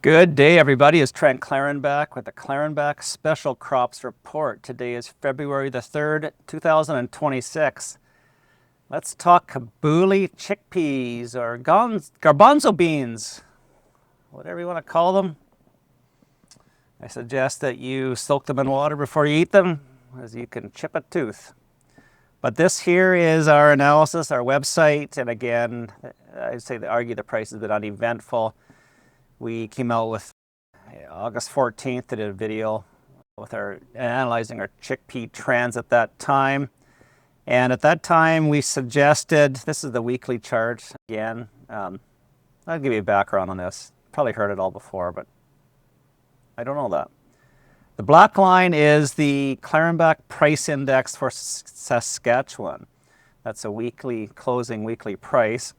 Good day, everybody. It's Trent Clarenbach with the Clarenbach Special Crops Report. Today is February the 3rd, 2026. Let's talk Kabuli chickpeas or garbanzo beans, whatever you want to call them. I suggest that you soak them in water before you eat them, as you can chip a tooth. But this here is our analysis, our website, and again, I'd say to argue the price has been uneventful. We came out with August 14th, did a video with our analyzing our chickpea trends at that time. And at that time, we suggested, this is the weekly chart again. I'll give you a background on this. Probably heard it all before, but I don't know that. The black line is the Clarenbach Price Index for Saskatchewan. That's a weekly, closing weekly price.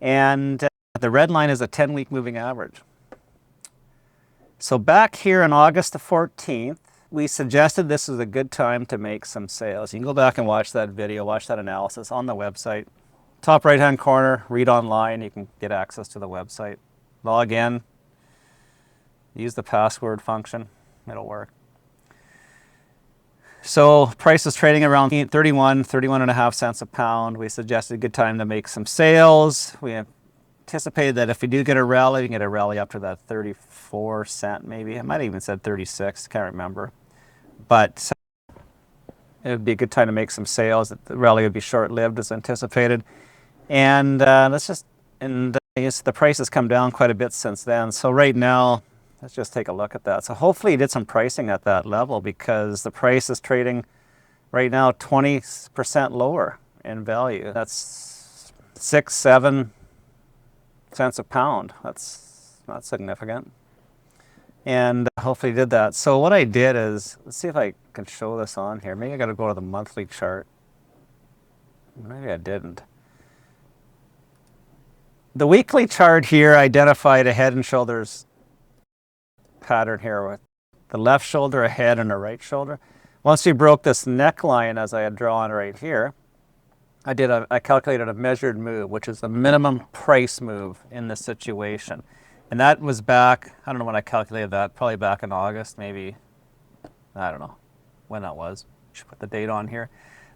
And the red line is a 10-week moving average. So back here on August the 14th, we suggested this is a good time to make some sales. You can go back and watch that video, watch that analysis on the website. Top right-hand corner, read online. You can get access to the website. Log in, use the password function. It'll work. So price is trading around 31 and a half cents a pound. We suggested a good time to make some sales. We anticipated that if we do get a rally, we can get a rally up to that 34 cent maybe. I might have even said 36, can't remember. But it would be a good time to make some sales. The rally would be short-lived as anticipated. And the price has come down quite a bit since then. So right now, let's just take a look at that. So hopefully you did some pricing at that level, because the price is trading right now 20% lower in value. That's 6-7 cents a pound. That's not significant. And hopefully you did that. So what I did is, let's see if I can show this on here. Maybe I got to go to the monthly chart. Maybe I didn't. The weekly chart here identified a head and shoulders pattern here with the left shoulder ahead and the right shoulder. Once we broke this neckline, as I had drawn right here, I calculated a measured move, which is the minimum price move in this situation. And that was back, I don't know when I calculated that, probably back in August, maybe, I don't know when that was. Should put the date on here.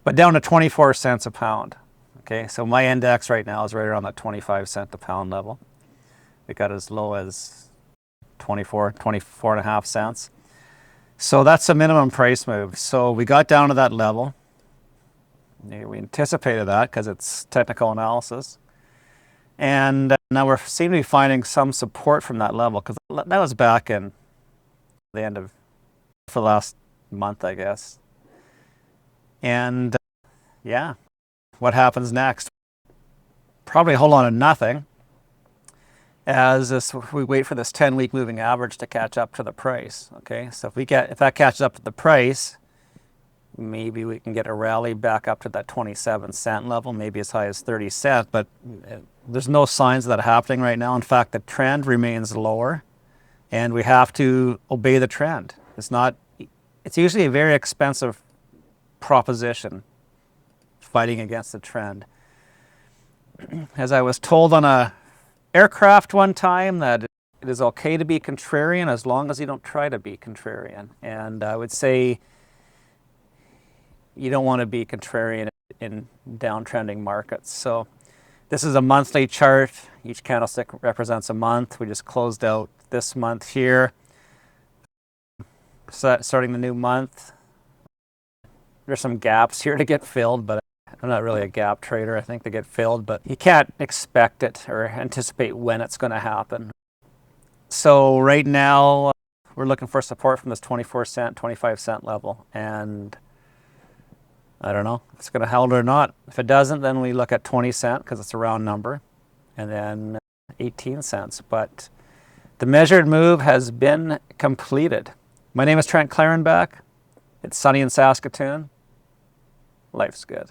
But down to 24 cents a pound. Okay, so my index right now is right around that 25 cent a pound level. It got as low as 24 and a half cents. So that's a minimum price move. So we got down to that level. We anticipated that because it's technical analysis. And now we seem to be finding some support from that level, because that was back in the end of, for the last month, I guess. And yeah, what happens next? Probably hold on to nothing, as we wait for this 10-week moving average to catch up to the price. Okay, so if that catches up to the price, maybe we can get a rally back up to that 27 cent level, maybe as high as 30 cents, but there's no signs of that happening right now. In fact, the trend remains lower, and we have to obey the trend. It's usually a very expensive proposition, fighting against the trend. As I was told on a aircraft one time, that it is okay to be contrarian as long as you don't try to be contrarian. And I would say you don't want to be contrarian in downtrending markets. So this is a monthly chart. Each candlestick represents a month. We just closed out this month here. Starting the new month. There's some gaps here to get filled, but I'm not really a gap trader. I think they get filled, but you can't expect it or anticipate when it's going to happen. So right now, we're looking for support from this 24 cent, 25 cent level. And I don't know if it's going to hold or not. If it doesn't, then we look at 20 cents, because it's a round number, and then 18 cents. But the measured move has been completed. My name is Trent Clarenbach. It's sunny in Saskatoon. Life's good.